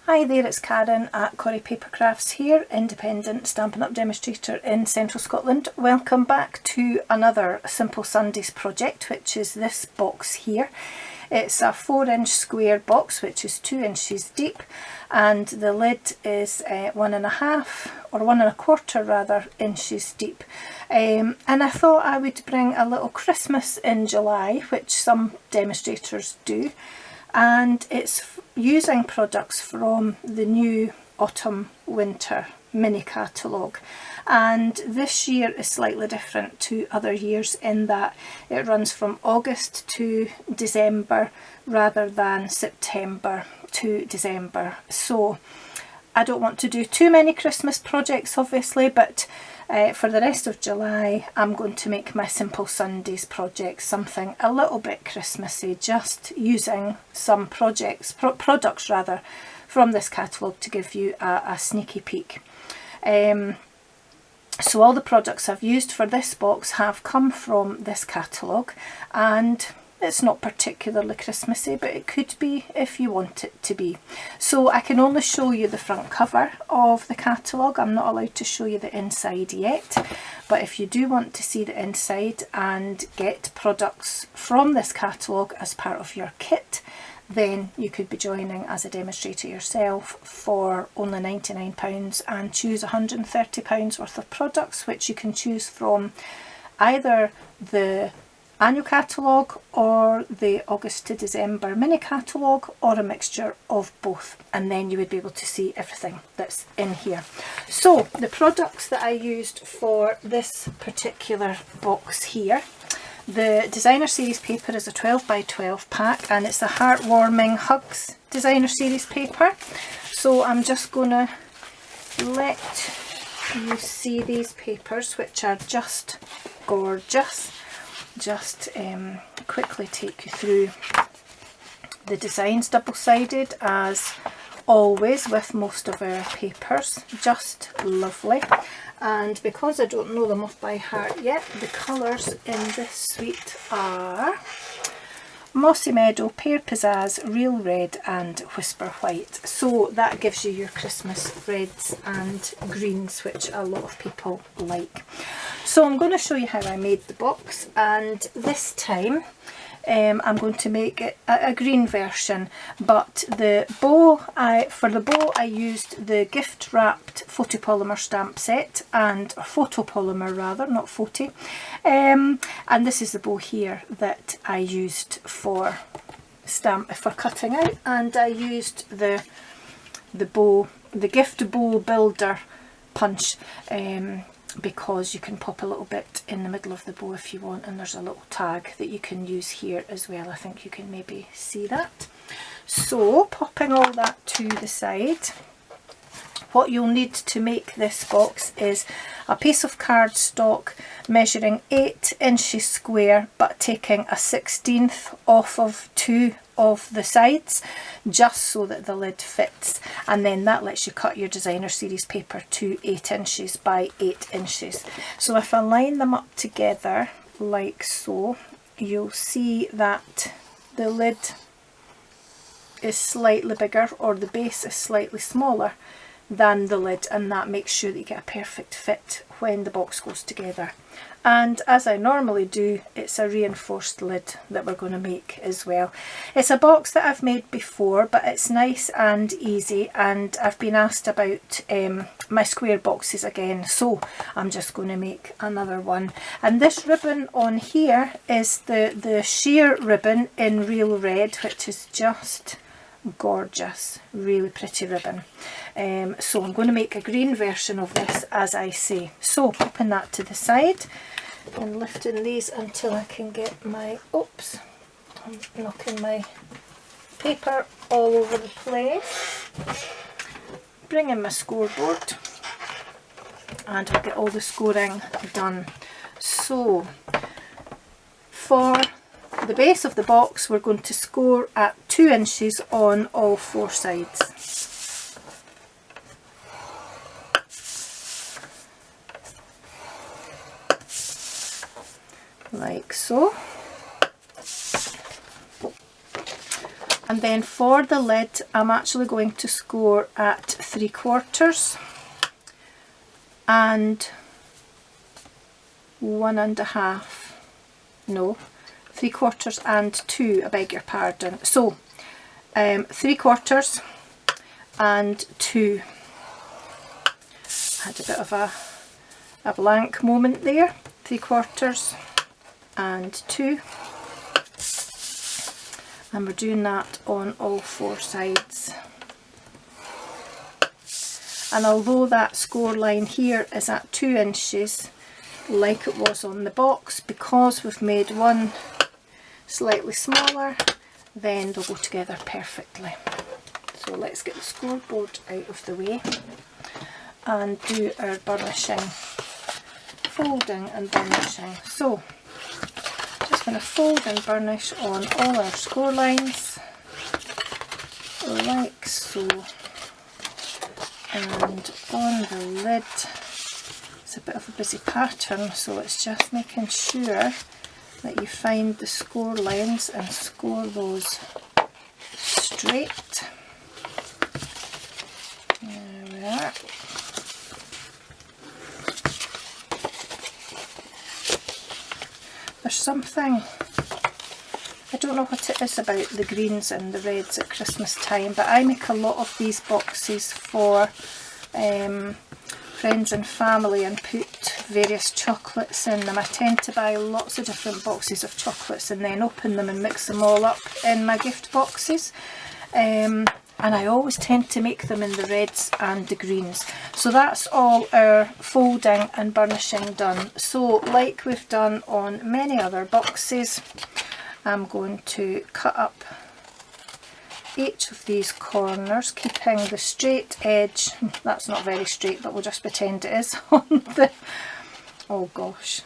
Hi there, it's Karen at Corrie Paper Crafts here, independent Stampin' Up demonstrator in central Scotland. Welcome back to another Simple Sundays project, which is this box here. It's a 4-inch square box which is 2 inches deep, and the lid is 1.5 or 1.25 rather inches deep. And I thought I would bring a little Christmas in July, which some demonstrators do, and it's using products from the new autumn winter mini catalogue. And this year is slightly different to other years in that it runs from August to December rather than September to December. So I don't want to do too many Christmas projects obviously, but for the rest of July I'm going to make my Simple Sundays project something a little bit Christmassy, just using some products rather from this catalogue to give you a sneaky peek. So all the products I've used for this box have come from this catalogue, and it's not particularly Christmassy, but it could be if you want it to be. So I can only show you the front cover of the catalogue. I'm not allowed to show you the inside yet, but if you do want to see the inside and get products from this catalogue as part of your kit, then you could be joining as a demonstrator yourself for only £99 and choose £130 worth of products, which you can choose from either the annual catalogue or the August to December mini catalogue, or a mixture of both, and then you would be able to see everything that's in here. So the products that I used for this particular box here: the designer series paper is a 12 by 12 pack, and it's the Heartwarming Hugs designer series paper. So I'm just going to let you see these papers, which are just gorgeous. Just quickly take you through the designs. Double-sided as always with most of our papers, just lovely. And because I don't know them off by heart yet, the colours in this suite are Mossy Meadow, Pear Pizzazz, Real Red and Whisper White. So that gives you your Christmas reds and greens, which a lot of people like. So I'm going to show you how I made the box, and this time I'm going to make it a green version, but the bow, for the bow I used the gift wrapped photopolymer stamp set, and photopolymer rather, not photo, and this is the bow here that I used for cutting out, and I used the bow, the gift bow builder punch, because you can pop a little bit in the middle of the bow if you want, and there's a little tag that you can use here as well. I think you can maybe see that. So popping all that to the side, what you'll need to make this box is a piece of cardstock measuring 8 inches square, but taking a 1/16 off of 2 of the sides, just so that the lid fits, and then that lets you cut your designer series paper to 8 inches by 8 inches. So if I line them up together like so, you'll see that the lid is slightly bigger, or the base is slightly smaller than the lid, and that makes sure that you get a perfect fit when the box goes together. And as I normally do, it's a reinforced lid that we're going to make as well. It's a box that I've made before, but it's nice and easy, and I've been asked about my square boxes again, so I'm just going to make another one. And this ribbon on here is the sheer ribbon in Real Red, which is just gorgeous, really pretty ribbon. So I'm going to make a green version of this, as I say. So popping that to the side and lifting these until I can get my, oops, I'm knocking my paper all over the place. Bring in my scoreboard and I'll get all the scoring done. So for the base of the box, we're going to score at 2 inches on all 4 sides. Like so. And then for the lid, I'm actually going to score at 3/4 and 1.5, no, 3/4 and 2, I beg your pardon. So 3/4 and 2. Had a bit of a blank moment there. 3/4 and 2. And we're doing that on all 4 sides. And although that score line here is at 2 inches, like it was on the box, because we've made one slightly smaller, then they'll go together perfectly. So let's get the scoreboard out of the way and do our burnishing, folding and burnishing. So just going to fold and burnish on all our score lines like so, and on the lid it's a bit of a busy pattern, so it's just making sure that you find the score lines and score those straight. There we are. There's something, I don't know what it is about the greens and the reds at Christmas time, but I make a lot of these boxes for friends and family and put various chocolates in them. I tend to buy lots of different boxes of chocolates and then open them and mix them all up in my gift boxes. And I always tend to make them in the reds and the greens. So that's all our folding and burnishing done. So like we've done on many other boxes, I'm going to cut up each of these corners, keeping the straight edge, that's not very straight but we'll just pretend it is, on the, oh gosh,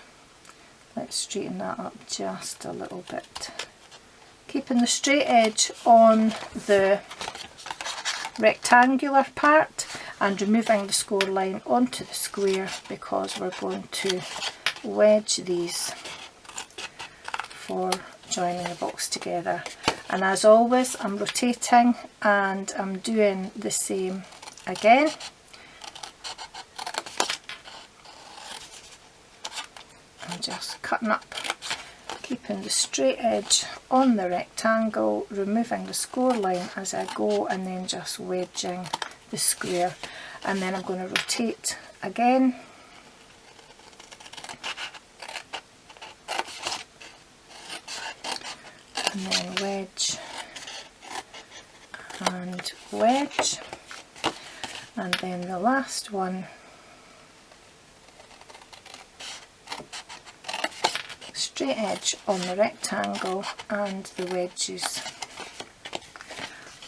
let's straighten that up just a little bit. Keeping the straight edge on the rectangular part and removing the score line onto the square, because we're going to wedge these for joining the box together. And as always, I'm rotating and I'm doing the same again. I'm just cutting up, keeping the straight edge on the rectangle, removing the score line as I go, and then just wedging the square. And then I'm going to rotate again. And then wedge and wedge, and then the last one, straight edge on the rectangle and the wedges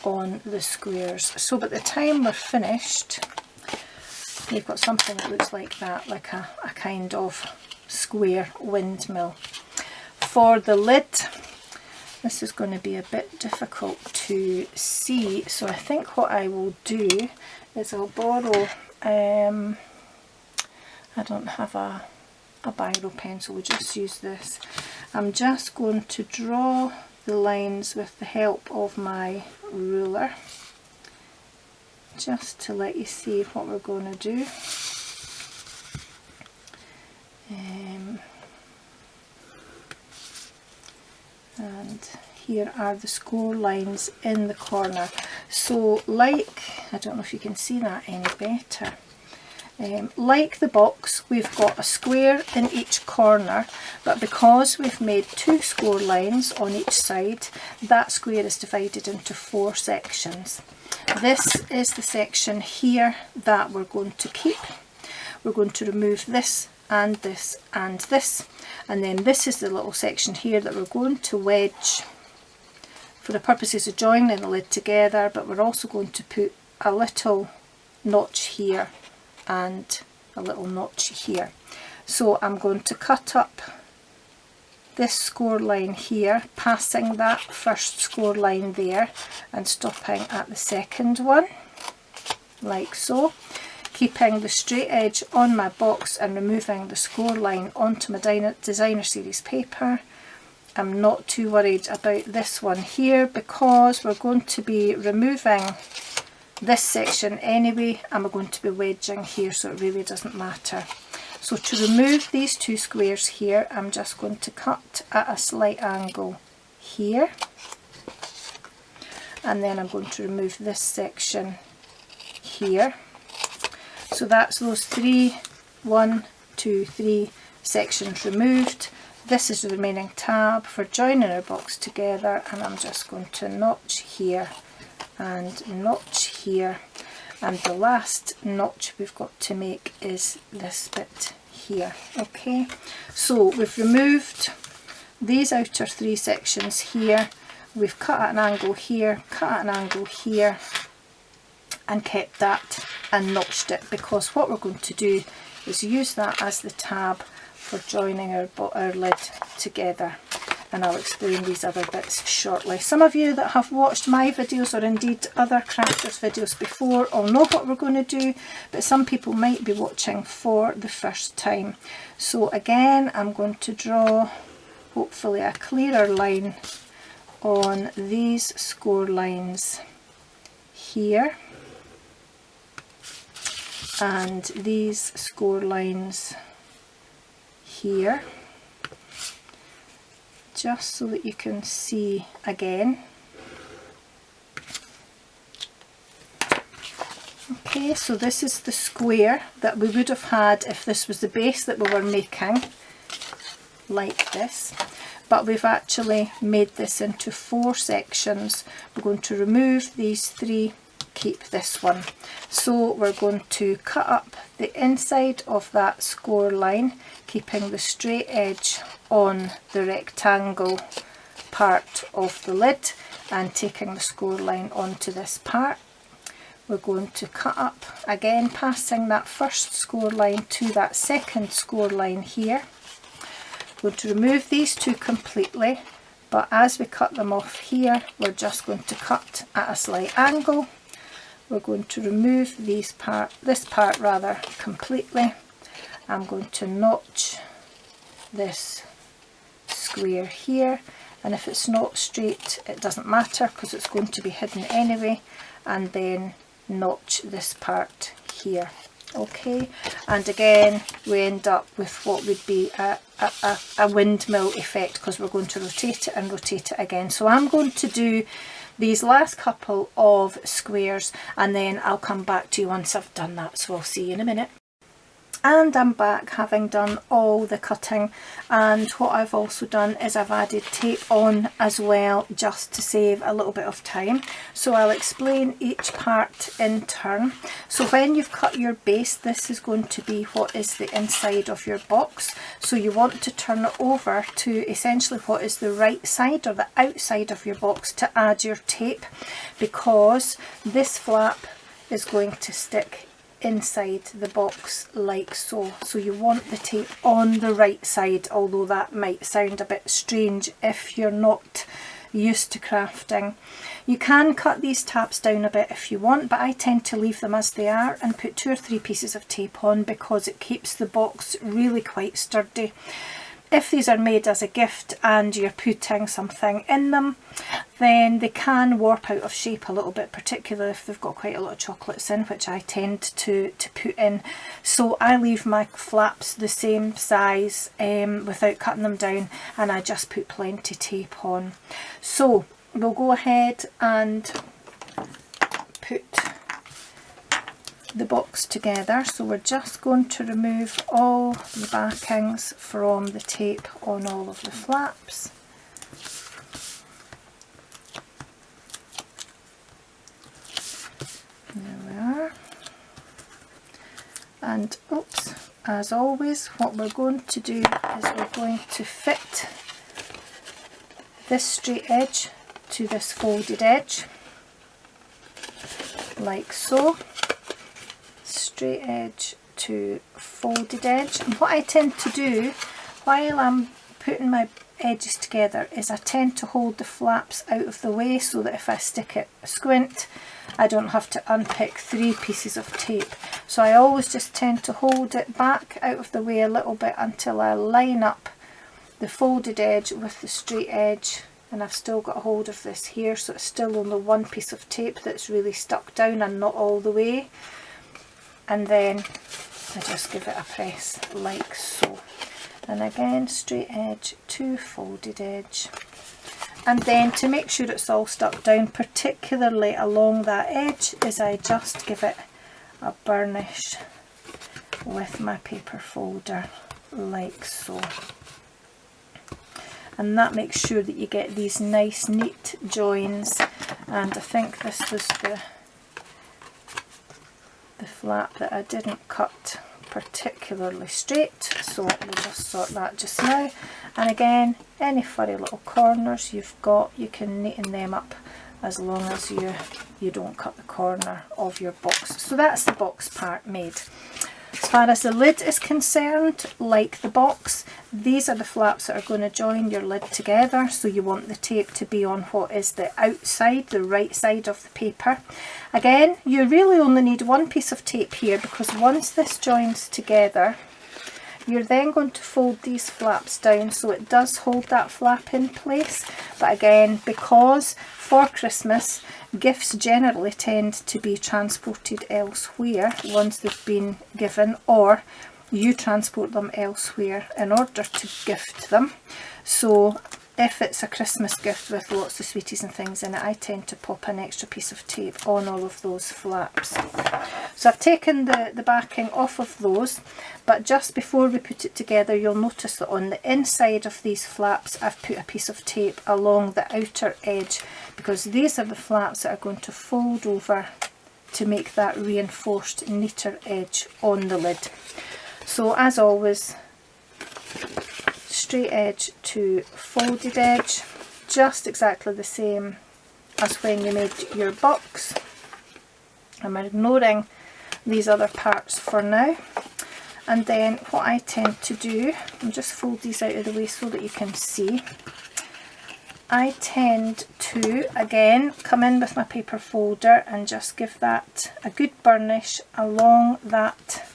on the squares. So by the time we're finished, you've got something that looks like that, like a kind of square windmill. For the lid, this is going to be a bit difficult to see, so I think what I will do is I'll borrow, I don't have a biro pencil, we'll just use this. I'm just going to draw the lines with the help of my ruler, just to let you see what we're going to do. And here are the score lines in the corner. So like, I don't know if you can see that any better, like the box, we've got a square in each corner, but because we've made 2 score lines on each side, that square is divided into 4 sections. This is the section here that we're going to keep. We're going to remove this and this and this, and then this is the little section here that we're going to wedge for the purposes of joining the lid together, but we're also going to put a little notch here and a little notch here. So I'm going to cut up this score line here, passing that first score line there and stopping at the second one, like so, keeping the straight edge on my box and removing the score line onto my designer series paper, I'm not too worried about this one here because we're going to be removing this section anyway, and we're going to be wedging here, so it really doesn't matter. So to remove these two squares here, I'm just going to cut at a slight angle here, and then I'm going to remove this section here. So that's those 1, 2, 3 sections removed. This is the remaining tab for joining our box together, and I'm just going to notch here and notch here, and the last notch we've got to make is this bit here. Okay, so we've removed these outer 3 sections here, we've cut at an angle here, cut at an angle here, and kept that and notched it, because what we're going to do is use that as the tab for joining our lid together, and I'll explain these other bits shortly. Some of you that have watched my videos, or indeed other crafters videos before, will know what we're going to do, but some people might be watching for the first time. So again, I'm going to draw hopefully a clearer line on these score lines here, and these score lines here, just so that you can see again. Okay, so this is the square that we would have had if this was the base that we were making, like this, but we've actually made this into 4 sections. We're going to remove these 3, keep this one. So we're going to cut up the inside of that score line, keeping the straight edge on the rectangle part of the lid and taking the score line onto this part. We're going to cut up again, passing that first score line to that second score line here. We're going to remove these 2 completely, but as we cut them off here, we're just going to cut at a slight angle. We're going to remove this part completely. I'm going to notch this square here, and if it's not straight it doesn't matter because it's going to be hidden anyway, and then notch this part here. Okay, and again we end up with what would be a windmill effect, because we're going to rotate it and rotate it again. So I'm going to do these last couple of squares and then I'll come back to you once I've done that, so I'll see you in a minute. And I'm back having done all the cutting, and what I've also done is I've added tape on as well, just to save a little bit of time. So I'll explain each part in turn. So when you've cut your base, this is going to be what is the inside of your box. So you want to turn it over to essentially what is the right side or the outside of your box to add your tape, because this flap is going to stick inside the box like so. So you want the tape on the right side, although that might sound a bit strange if you're not used to crafting. You can cut these tabs down a bit if you want, but I tend to leave them as they are and put 2 or 3 pieces of tape on, because it keeps the box really quite sturdy. If these are made as a gift and you're putting something in them, then they can warp out of shape a little bit, particularly if they've got quite a lot of chocolates in, which I tend to put in. So I leave my flaps the same size without cutting them down, and I just put plenty tape on. So we'll go ahead and put the box together. So we're just going to remove all the backings from the tape on all of the flaps. There we are. And oops, as always, what we're going to do is we're going to fit this straight edge to this folded edge, like so. Straight edge to folded edge. And what I tend to do while I'm putting my edges together is I tend to hold the flaps out of the way, so that if I stick it squint, I don't have to unpick 3 pieces of tape. So I always just tend to hold it back out of the way a little bit until I line up the folded edge with the straight edge, and I've still got a hold of this here, so it's still only one piece of tape that's really stuck down and not all the way. And then I just give it a press like so. And again, straight edge to folded edge. And then to make sure it's all stuck down, particularly along that edge, is I just give it a burnish with my paper folder like so. And that makes sure that you get these nice neat joins. And I think this was the flap that I didn't cut particularly straight, so we'll just sort that just now. And again, any furry little corners you've got, you can neaten them up as long as you don't cut the corner of your box. So that's the box part made. As far as the lid is concerned, like the box, these are the flaps that are going to join your lid together, so you want the tape to be on what is the outside, the right side of the paper. Again, you really only need one piece of tape here, because once this joins together, you're then going to fold these flaps down so it does hold that flap in place. But again, because for Christmas gifts generally tend to be transported elsewhere once they've been given, or you transport them elsewhere in order to gift them. So if it's a Christmas gift with lots of sweeties and things in it, I tend to pop an extra piece of tape on all of those flaps. So I've taken the backing off of those, but just before we put it together, you'll notice that on the inside of these flaps I've put a piece of tape along the outer edge, because these are the flaps that are going to fold over to make that reinforced neater edge on the lid. So as always, straight edge to folded edge, just exactly the same as when you made your box. I'm ignoring these other parts for now. And then what I tend to do, I'll just fold these out of the way so that you can see. I tend to, again, come in with my paper folder and just give that a good burnish along that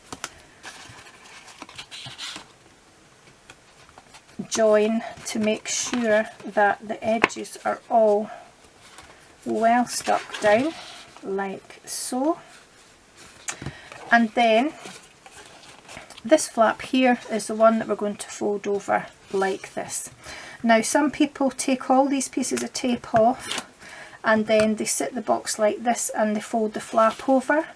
join to make sure that the edges are all well stuck down like so. And then this flap here is the one that we're going to fold over like this. Now some people take all these pieces of tape off and then they sit the box like this and they fold the flap over.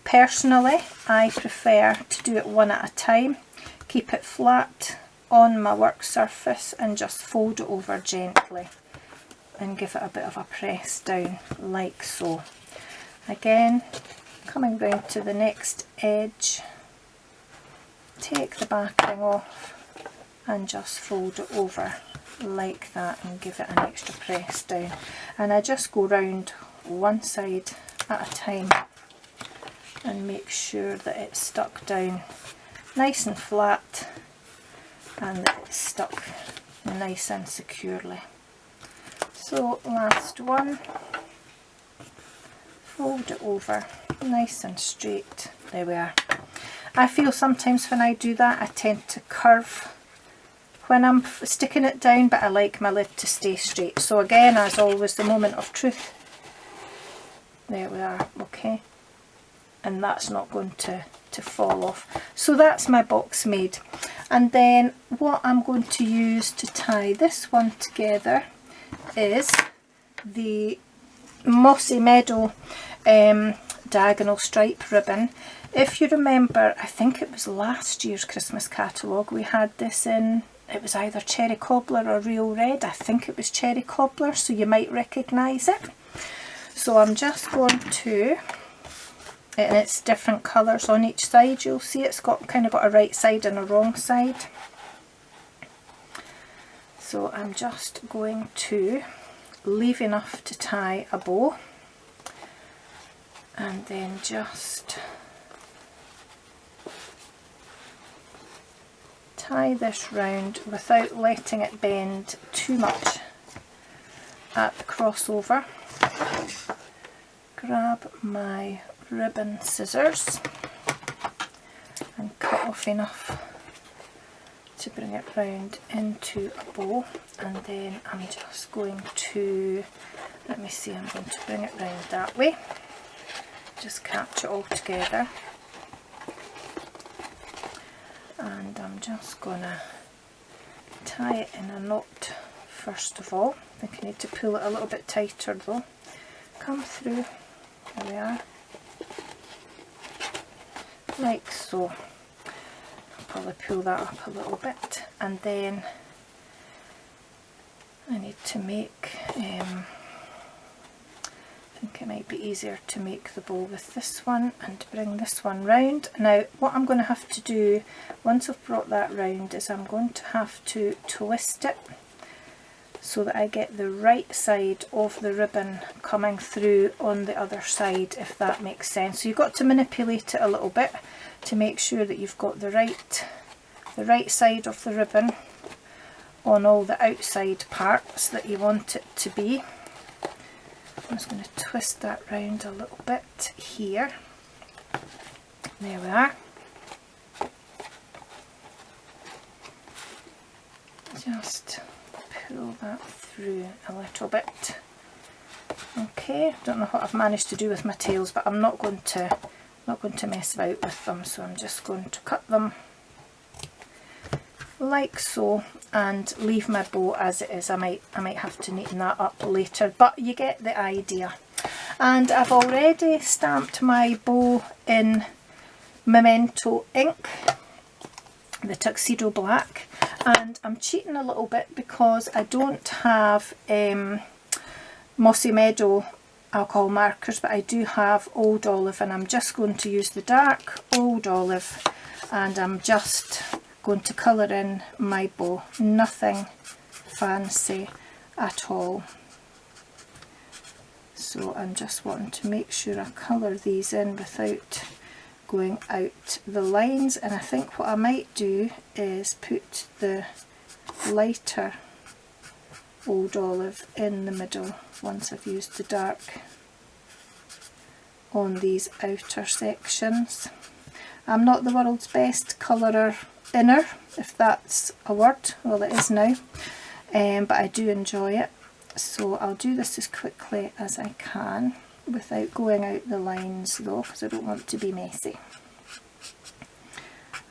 Personally, I prefer to do it one at a time, keep it flat on my work surface and just fold it over gently and give it a bit of a press down like so. Again, coming down to the next edge, take the backing off and just fold it over like that and give it an extra press down. And I just go round one side at a time and make sure that it's stuck down nice and flat and that it's stuck nice and securely. So last one, fold it over nice and straight. There we are. I feel sometimes when I do that I tend to curve when I'm sticking it down, but I like my lid to stay straight. So again, as always, the moment of truth. There we are, okay. And that's not going to fall off. So that's my box made. And then what I'm going to use to tie this one together is the Mossy Meadow diagonal stripe ribbon. If you remember, I think it was last year's Christmas catalogue, we had this in, it was either Cherry Cobbler or Real Red. I think it was Cherry Cobbler, so you might recognise it. So I'm just going to, and it's different colours on each side, you'll see it's got kind of got a right side and a wrong side. So I'm just going to leave enough to tie a bow and then just tie this round without letting it bend too much at the crossover. Grab my ribbon scissors and cut off enough to bring it round into a bow, and then I'm just going to, let me see, I'm going to bring it round that way, just catch it all together, and I'm just going to tie it in a knot first of all. I think I need to pull it a little bit tighter though. Come through, there we are, like so. I'll probably pull that up a little bit, and then I need to make, I think it might be easier to make the bow with this one and bring this one round. Now what I'm going to have to do once I've brought that round is I'm going to have to twist it so that I get the right side of the ribbon coming through on the other side, if that makes sense. So you've got to manipulate it a little bit to make sure that you've got the right side of the ribbon on all the outside parts that you want it to be. I'm just going to twist that round a little bit here. There we are. Just pull that through a little bit. Okay, don't know what I've managed to do with my tails, but I'm not going to mess about with them, so I'm just going to cut them like so and leave my bow as it is. I might have to neaten that up later, but you get the idea. And I've already stamped my bow in Memento ink, the Tuxedo Black, and I'm cheating a little bit because I don't have Mossy Meadow alcohol markers, but I do have Old Olive, and I'm just going to use the dark Old Olive, and I'm just going to colour in my bow. Nothing fancy at all. So I'm just wanting to make sure I colour these in without going out the lines, and I think what I might do is put the lighter Old Olive in the middle once I've used the dark on these outer sections. I'm not the world's best colourer inner, if that's a word. Well, it is now, but I do enjoy it, so I'll do this as quickly as I can without going out the lines though, because I don't want to be messy.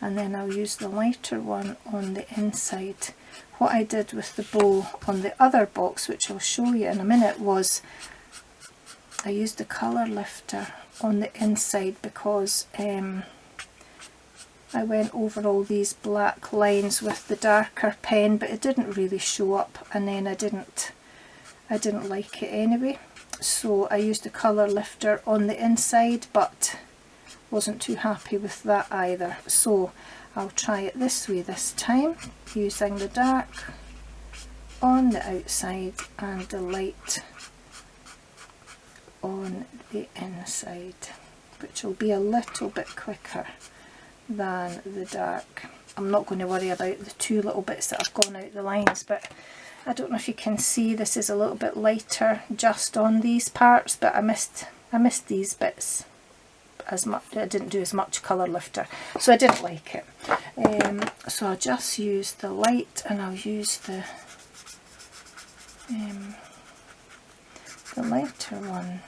And then I'll use the lighter one on the inside. What I did with the bow on the other box, which I'll show you in a minute, was I used the colour lifter on the inside because I went over all these black lines with the darker pen, but it didn't really show up, and then I didn't like it anyway, so I used the colour lifter on the inside, but wasn't too happy with that either. So I'll try it this way this time, using the dark on the outside and the light on the inside, which will be a little bit quicker than the dark. I'm not going to worry about the two little bits that have gone out the lines, but I don't know if you can see this is a little bit lighter just on these parts, but I missed these bits as much. I didn't do as much colour lifter, so I didn't like it. So I'll just use the light, and I'll use the lighter one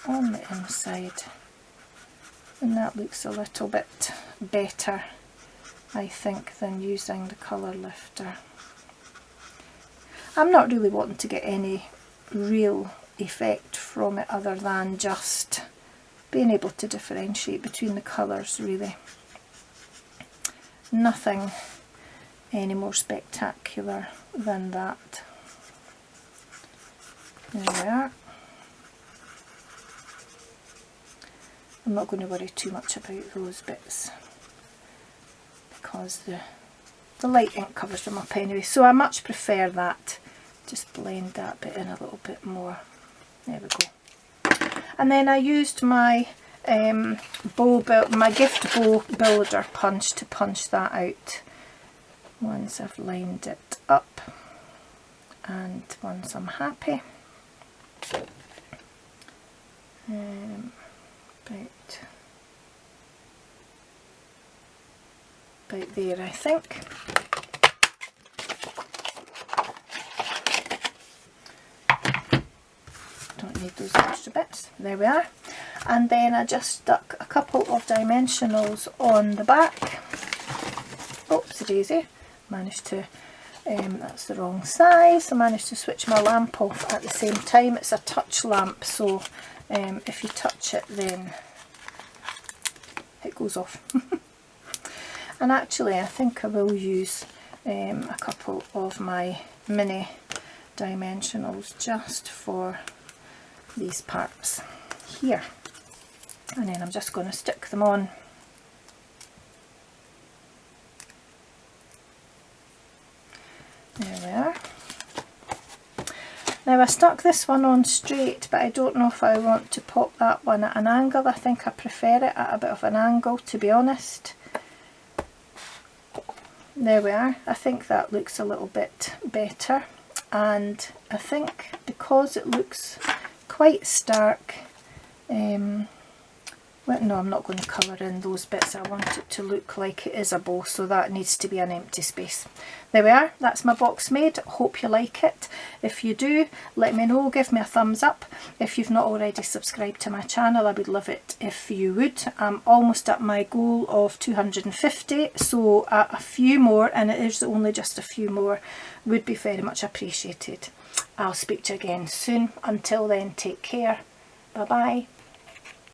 on the inside, and that looks a little bit better, I think, than using the colour lifter. I'm not really wanting to get any real effect from it other than just being able to differentiate between the colours, really. Nothing any more spectacular than that. There we are. I'm not going to worry too much about those bits because the light ink covers them up anyway, so I much prefer that. Just blend that bit in a little bit more. There we go. And then I used my my gift bow builder punch to punch that out once I've lined it up, and once I'm happy. About there, I think. need those extra bits. There we are. And then I just stuck a couple of dimensionals on the back. Oops daisy, managed to, that's the wrong size. I managed to switch my lamp off at the same time. It's a touch lamp, so if you touch it then it goes off. And actually I think I will use a couple of my mini dimensionals just for these parts here, and then I'm just going to stick them on. There we are. Now I stuck this one on straight, but I don't know if I want to pop that one at an angle. I think I prefer it at a bit of an angle, to be honest. There we are. I think that looks a little bit better, and I think because it looks quite stark, well, no, I'm not going to colour in those bits. I want it to look like it is a bow, so that needs to be an empty space. There we are, that's my box made. Hope you like it. If you do, let me know, give me a thumbs up. If you've not already subscribed to my channel, I would love it if you would. I'm almost at my goal of 250, so a few more, and it is only just a few more, would be very much appreciated. I'll speak to you again soon. Until then, take care. Bye bye.